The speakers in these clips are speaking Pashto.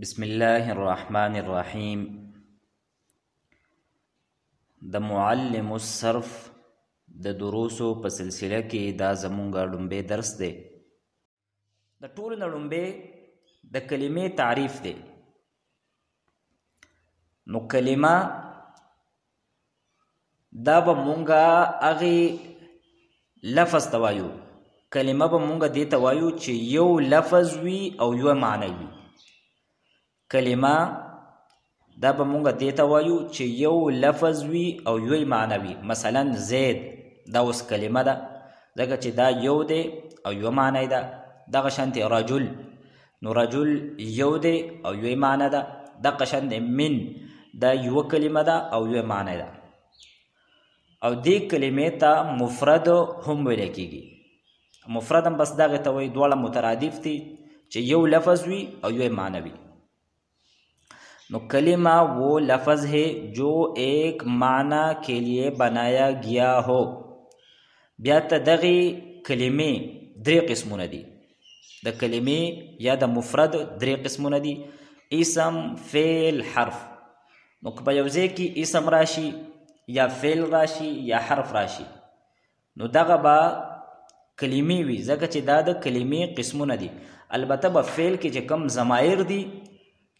بسم الله الرحمن الرحیم. د معلم الصرف د دروسو په سلسله کې دا زمونږ لومبی درس دی. د ټولو نه لومبی د کلمې تعریف دی. نو کلمه دا به مونږه هغې لفظ ته وایو. کلمه به مونږه دې ته وایو چې یو لفظ وي او یو معنی وي. کلمه دا به مونږه دې ته وایو چې یو لفظ وي او یو معنی وي. مثلا زید دا اوس کلمه ده ځکه چې دا یو دی او یو معنی ده. دغه شانتې رجل، نو رجل یو دی او یو معنی ده. دغه شانتې من دا یو کلمه ده او یو معنی ده. او دې کلمې ته مفرد هم ویل کېږي. مفرد هم بس دغه ته وایي دواړه مترادف دي چې یو لفظ وي او یو معنی وي. نو کلمہ وہ لفظ ہے جو ایک معنی کے لیے بنایا گیا ہو. بیا ته دغې کلمې درې قسمونه دي. د کلمې یا د مفرد درې قسمونه دي: اسم، فعل، حرف. نو که په یو ځای کې اسم راشي یا فعل راشي یا حرف راشي نو دغه به کلمې وي ځکه چې دا د کلمې قسمونه دي. البته به فعل کې چې کم ضمایر دي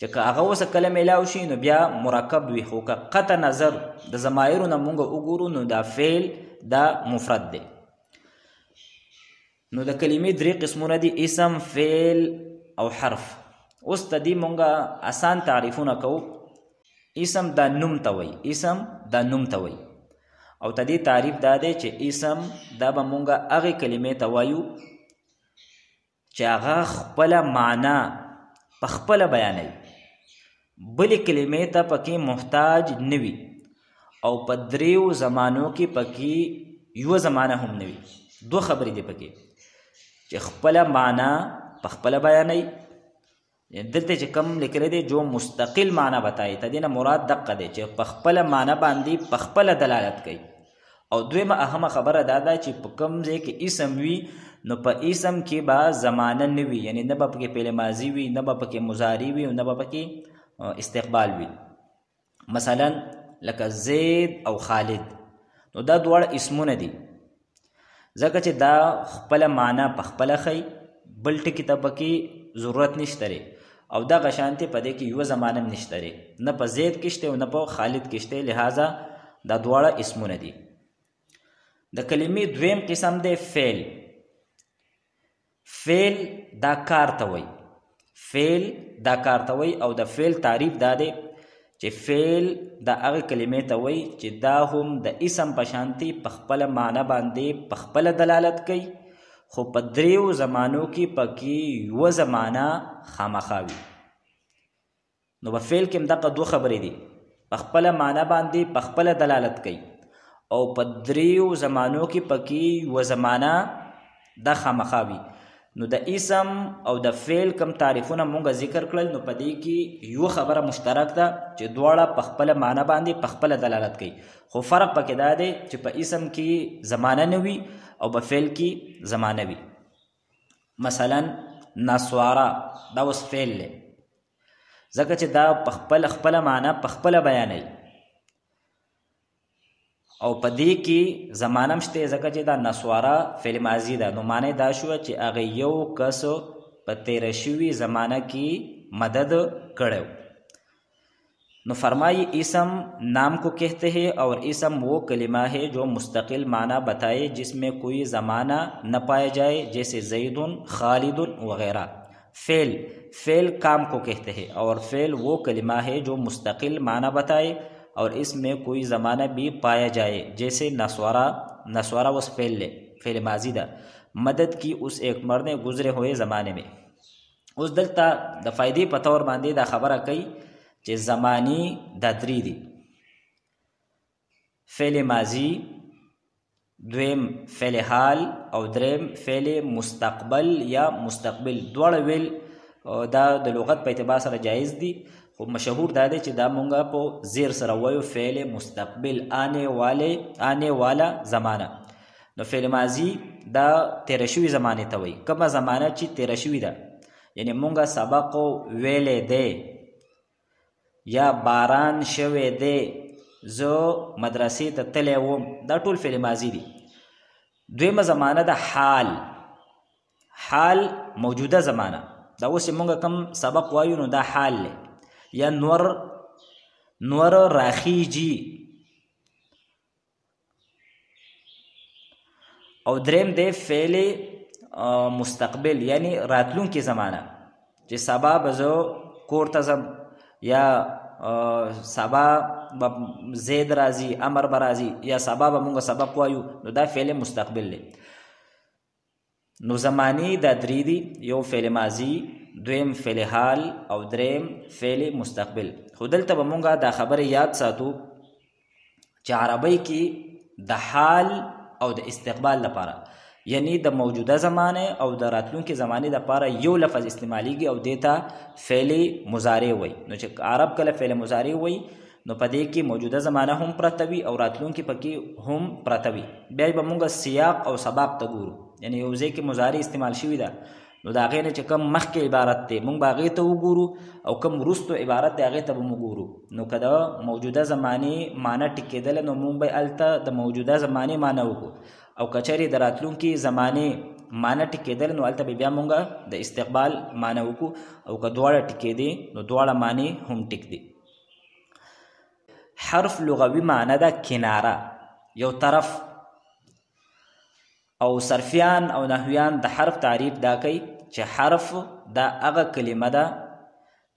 چې که هغه اوس کله میلاو شي نو بیا مرکب وي، خو که قطع نظر د ضمایرو نه مونږ وګورو نو دا فعل دا مفرد دی. نو د کلمې درې قسمونه دي: اسم، فعل او حرف. اوس ته دې مونږ آسان تعریفونه کوو. اسم دا نوم ته وایي. اسم دا نوم ته وایي او ته دې تعریف دا دی چې اسم دا به مونږ هغې کلمې ته وایو چې هغه خپله معنا په خپله بیانوي، بلې کلمې ته پکې محتاج نه وي او په دریو زمانو کې پکې یوه زمانه هم نه وي. دو خبرې دي پکې چې خپله معنا په خپله بیانوي. دلته چې کم لیکلی دی جو مستقل معنا بتایي، ته دې نه مراد دقه دی چې په خپله معنا باندې په خپله دلالت کوي. او دویمه اهمه خبره دا ده چې په کوم ځای کې اسم وي نو په اسم کې به زمانه نه وي، یعنی نه به پکې فعل ماضي وي، نه به پکې مضارع وي او نه به پکې استقبال وي. مثلا لکه زید او خالد، نو دا دواړه اسمونه دي ځکه چې دا خپله معنا په خپله ښیي، بل ټکي ته پکې ضرورت نشته دی. او دغه شانتې په دې کې یوه زمانه هم نشته دی، نه په زید کې شته او نه په خالد کې شته. لہذا دا دواړه اسمونه دي. د کلمې دویم قسم دی فعل. فعل دا کار ته وایي. فعل دا کار ته وایي او د فعل تعریف دا دی چې فعل دا هغې کلمې ته وایي چې دا هم د اسم په شانتې په خپله معنا باندې په خپله دلالت کوي، خو په دریو زمانو کې پکې یوه زمانه خامخا وي. نو په فعل کې هم دغه دوه خبرې دي: په خپله معنا باندې په خپله دلالت کوي او په دریو زمانو کې پکې یوه زمانه دا خامخا وي. نو د اسم او د فعل کم تعریفونه مونږ ذکر کړل، نو په دې کې یوه خبره مشترک ده چې دواړه په خپله معنا باندې په خپله دلالت کوي، خو فرق پکې دا دی چې په اسم کې زمانه نه وي او په فعل کې زمانه وي. مثلا نسوارا دا اوس فعل دی ځکه چې دا په خپله معنا په خپله بیانوي او په دې کې زمانه هم شته ځکه چې دا نسوارا فعل ماضي ده. نو معنی دا شوه چې هغه یو کس په تیره شوي زمانه کې مدد کړی. نو فرمائی اسم نام کو کہتے ہیں اور اسم وہ کلمہ ہے جو مستقل معنی بتائے جس میں کوئی زمانہ نہ پایا جائے، جیسے زید، خالد وغیرہ. فعل کام کو کہتے ہیں اور فعل وہ کلمہ ہے جو مستقل معنی بتائے اور اس میں کوئی زمانہ بھی پایا جائے، جیسے نسوارا اس فعل ماضی دا مدد کی اس ایک مرد گزرے ہوئے زمانے میں. اوس دلته د فائدې په طور باندې دا خبره کوي چې زمانی دا درې دي: فعل ماضی، دویم فعل حال او دریم فعل مستقبل یا مستقبل. دواړه ویل دا د لغت په اعتبار سره جایز دي، خو مشهور دا دی چې دا مونږه په زیر سره وایو فعل مستقبل، آنے والا زمانه. نو فعل ماضی دا تیره شوي زمانې ته وایي. کومه زمانه چې تیره شوي ده یعنی مونږه سبق ویلې دی یا باران شوی دی زه مدرسې ته تللی وم دا ټول فعل ماضي دي. دویمه زمانه د حال موجوده زمانه دا اوس مونږ کم سبق وایو نو دا حال دی یا نور راخیجی. او دریم دی فعل مستقبل یعنی راتلونکي زمانه چې سبا به زه کور ته ځم یا سبا به زید راځي امر به راځي یا سبا به مونږ سبق وایو نو دا فعل مستقبل دی. نو زمانی دا درې دي یو فعل ماضي دویم فعل حال او دریم فعل مستقبل. خو دلته به مونږ دا خبره یاد ساتو چې عربی کې د حال او د استقبال لپاره یعنی د موجوده زمانه او د راتلونکي زمانه لپاره یو لفظ استعمالیږي او دیتا فعل مضارع وي. نو چې عرب کله فعل مضارع وي نو پدې کې موجوده زمانه هم پرته وي او راتلونکي پکې هم پرته وي. بیا به مونږ سیاق او سباق ته ګورو یعنی یو ځای کې مضارع استعمال شوی ده نو دا غینه چې کم مخکې عبارت ته مونږ باغې ته وګورو او کم وروستو عبارت ته هغه ته به وګورو. نو کدا موجوده زمانه معنی ټکېدل نو مونږ به الته د موجوده زمانه معنی وګورو او کچری د راتلونکي زمانه معنی ټکېدل نو الته بیا مونږ د استقبال معنی وکړو او که دواړه ټکېدي نو دواړه معنی هم ټک دي. حرف لغوي معنی ده کناره یو طرف او صرفیان او نحویان د حرف تعریف دا کوي چې حرف دا هغه کلمه ده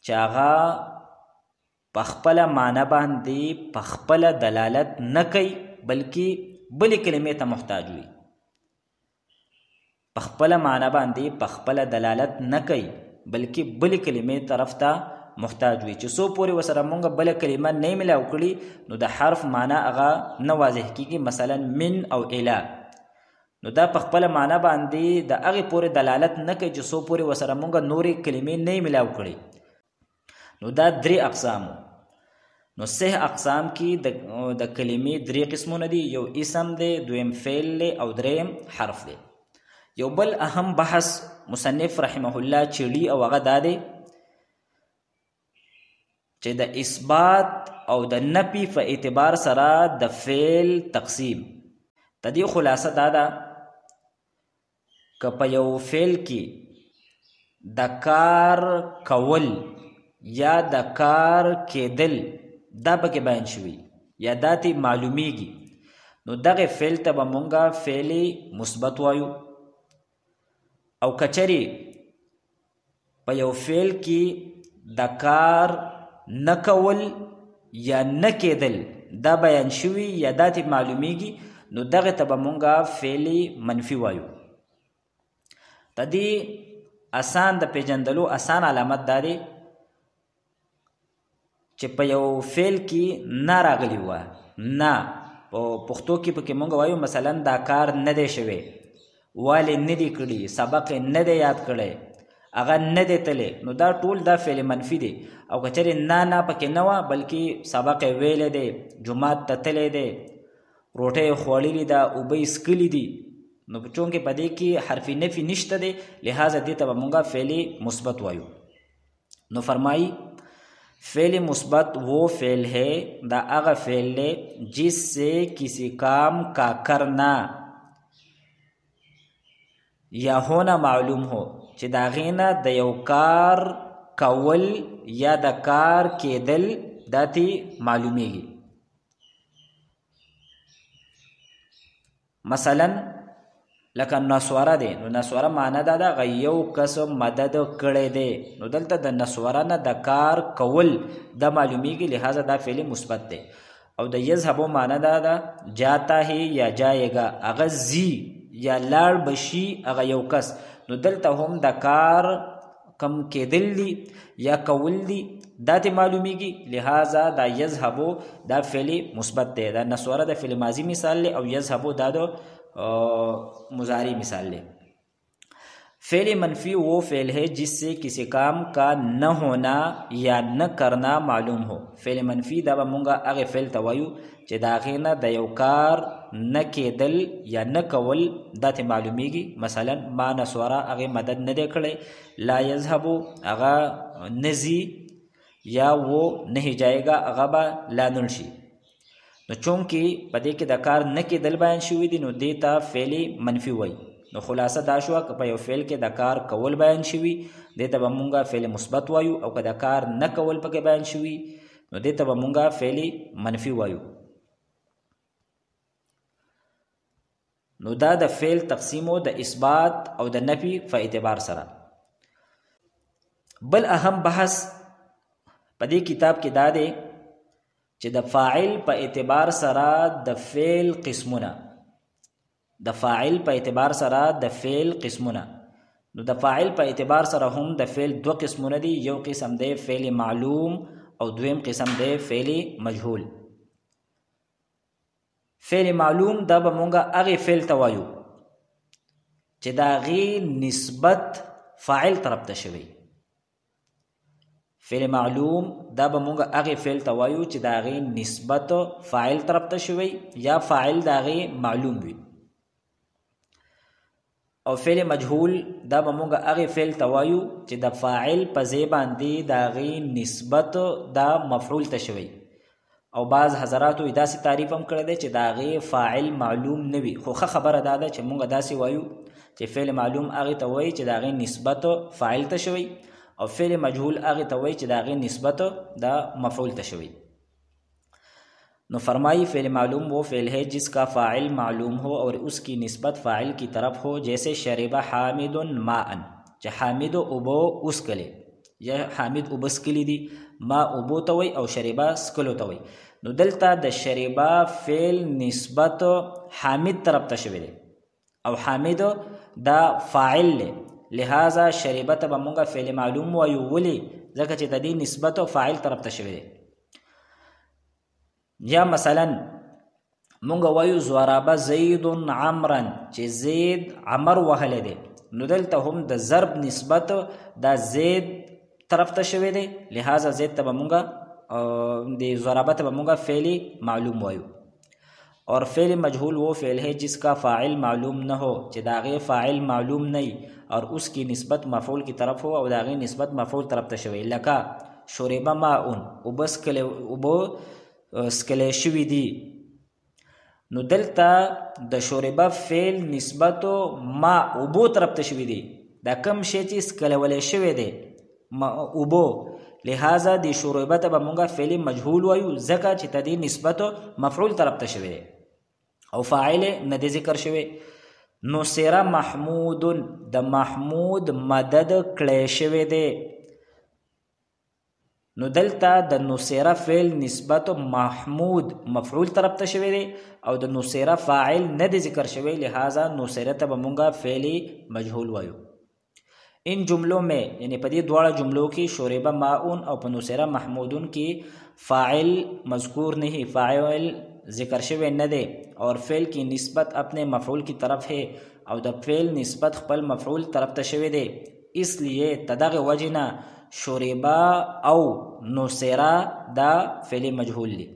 چې هغه په خپل معنی باندې په خپل دلالت نه کوي بلکې بلې کلمې ته محتاج وي. په خپل معنی باندې په خپل دلالت نه کوي بلکې بلې کلمې طرف ته محتاج وي چې څو پورې وسره مونږ بله کلمه نه ملاو کړي نو د حرف معنی هغه نه واضح کیږي. مثلا من او اله نو دا په خپل معنی باندې د هغې پورې دلالت نه کوي چې څو پورې وسره مونږ نورې کلمې نه ملاو کړي. نو دا درې اقسامو. نو 6 اقسام کې د کلمې درې قسمونه دي یو اسم دی دویم فعل دی او دریم حرف دی. یو بل اهم بحث مصنف رحمه الله چړي او هغه دا دی چې د اثبات او د نفي په اعتبار سره د فعل تقسیم. تدې خلاصه دا ده که په یو فعل کې د کار کول یا د کار کېدل دا پکې بیان شوي یا دا ته معلومیږي نو دغه فعل ته به مونږه فعل مثبت وایو. او کچری په یو فعل کې د کار نه کول یا نه کېدل دا بیان شوي یا دا ته معلومیږي نو دغه ته به مونږه فعل منفي وایو. تدې آسان د پیژندلو آسان علامت دا دی چې په یو فعل کې نه راغلی وه نه په پښتو کې پکې مونږ وایو مثلا دا کار نه دی شوی والې نه دی کړي سبق نه دی یاد کړی هغه نه دی تللی نو دا ټول دا فعل منفي دی. او که چېرې نه پکې نه وه بلکې سبق یې ویلی دی جومات ته تللی دی روټۍ یې خوړلې ده اوبه یې څښلي دي نو چونکې په دې کې حرف نفي نشته دی لہذا دې ته به مونږه فعل مثبت وایو. نو فرمائی فعل مثبت وہ فعل ہے دا اغا فعل ہے جس سے کسی کام کا کرنا یا ہونا معلوم ہو چې دا غینا د یو کار کول یا د کار کېدل داتی معلومیږي. مثلا لکه نسواره دی نو نسواره معنی دا ده یو کس مدد کړی دی نو دلته د نسواره نه د کار کول دا معلومیږي لہذا دا فعل مثبت دی. او د یذهبو معنی دا ده جاتا ہے یا جایگا هغه زی یا لاړ بشي هغه یو کس نو دلته هم د کار کم کېدل دی یا کول دی دا ته معلومیږي لہذا دا یذهبو دا فعل مثبت دی. دا نسواره د فعل ماضی مثال دی او یذهبو دا د مضارع مثال دی. फेल मनफी वो फेल है जिससे किसी काम का न होना या न करना मालूम हो। फेल मनफी दा बमूंगा अगे फेल तवायु चे दागेना द यौ कार न केदल या न कवल दाते मालूमीगी। मसलन मा नस्वारा अगे मदद न देखड़े, ला यज़हबु अगा नजी या वो नहीं जाएगा अगा बा ला नुलशी। नो चूंकि पदे के दकार न केदल बयान शुवी दी नो देता फेली मनफी वई। नो खुलासा दाशुआ कि यो फेल के दकार कवल बयान शुवी देता बमूंगा फेल मुस्बत वायु, और का दकार न कवल पके बयान शुवी नो देता बमूंगा फेली मनफी वायु। नो दा द फेल तकसीमो द इस्बात और द नफी फ एतबार सरा। बल अहम बहस पदी किताब के दादे चे द फाइल प एतबार सरा द फेल किस्मुना, द फाइल प एतबार सरा द फेल किस्मुना। नो द फाइल प एतबार सरा हम द फेल दो किस्मुना दी, यो किस्म दे फेल मालूम और द्वेम किस्म दे फेल मजहूल। फेल मालूम दा बमूंगा अगे फेल तवायु चे दागी निस्बत फाइल तरफ तशवी। फेल मालूम दा बमूंगा अगे फेल तवायु चे दागी निस्बत फाइल तरफ तशवी या फाइल दागी मालूम भी। और फेल मजहूल दा बमूंगा अगे फेल तवायु चे दा फाइल पजेबान दी दागी निस्बत दा मफरूल तशवी। और बाज़ हज़रातु इदा से तारीफ़ हम कर दे चे दागे फ़ाइल मालूम नवी खोखा खबर अदा दे चे मुंग अदा से वायु चे फ़ेल मालूम आगे तवई चे दागे निस्बत फ़ाइल तशवी, और फ़ेल मजहूल आगे तवई चे दागे निस्बत दा मफ़ऊल तशवी। नो फरमाई फ़ेल मालूम वो फ़ेल है जिसका फ़ाइल मालूम हो और उसकी निस्बत फ़ाइल की तरफ हो। जैसे शरिबा हामिदुन माअन, चे हामिद उबो उसकले, यह हामिद उबस कली दी, मा उबो तवई और शरिबा स्कलो तवई। नो दलता द शरिबा फेल निस्बत हामिद तरफ तशवी दे और हामिद दा फाइल ले, लिहाजा शरिबा तब मुंगा फेल मालूम वायु वली जका चे तदी निस्बत फाइल तरफ तशवी दे। या मसलन मुंगा वायु ज़राबा ज़ैदुन अमरन चे ज़ैद अमर वहले दे, नो दलता हम द ज़रब निस्बत दा ज़ैद तरफ तशवी दे, लिहाजा ज़ैद तब मुंगा दे ज़राबा तब मुंगा फ़ेली मालूम वायु। और फ़ेल मजहूल वो फ़ेल है जिसका फ़ाइल मालूम न हो, चे दागे फ़ाइल मालूम नहीं और उसकी निस्बत मफ़ऊल की तरफ हो और दागे निस्बत मफ़ऊल तरफ तशवी। लका शुरिबा माउन उबो स्कले शुवी दी, नो दलता द शुरिबा फ़ेल निस्बत मा उबो तरफ तशवी दी, दा कम शे ची स्कले वले शुवी दे उबो, लिहाजा दी शुरिबा तब मुंगा फ़ेल मजहूल वायु जका ची तदी निस्बत मफ़ऊल तरफ तशवी दे और फ़ाइल न दे ज़िक्र शवे। नुसेरा महमूदुन द महमूद मदद कड़े शवे दे, नो दलता द नुसेरा फ़ेल निस्बत महमूद मफ़ऊल तरफ तशवी दे और द नुसेरा फ़ाइल न दे ज़िक्र शवे, लिहाजा नुसेरा तब मुंगा फ़ेल मजहूल वायु। इन जुमलों में यानी पदी द्वारा जुमलों की शुरिबा माउन और पनुसेरा महमूदुन की फ़ाइल मज़कूर नहीं, फ़ाइल ज़िक्र शवे न दे और फ़ेल की निस्बत अपने मफ़ऊल की तरफ है और द फ़ेल निस्बत खपल मफ़ऊल तरफ तशवी दे, इसलिए तदाग वजना शुरिबा औ नुसेरा दा फ़ेल मजहूल ली।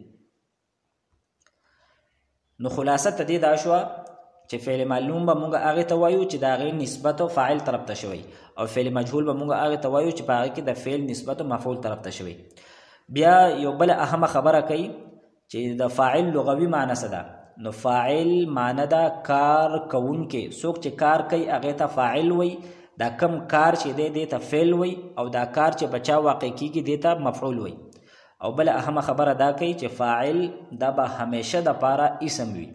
नो खुलासा तदी दाशवा चे फ़ेल मालूम बा मुंगा आगे तवायु चे दागे निस्बत फ़ाइल तरफ तशवी और फ़ेल मजहूल बा मुंगा आगे तवायु चे पागे के द फ़ेल निस्बत मफ़ऊल तरफ तशवी। बिया यो बल अहम खबर कई चे द फ़ाइल लुग़वी माना सदा, नो फ़ाइल माना दा कार कउन के सोक चे कार कई आगे ता फ़ाइल वई, दा कम कार चे दे देता फ़ेल वई और दा कार चे बचा वाक़ई की देता मफ़ऊल वई। और बल अहम खबर अदा कई चे फ़ाइल दा बा हमेशा दा पारा इसम वी।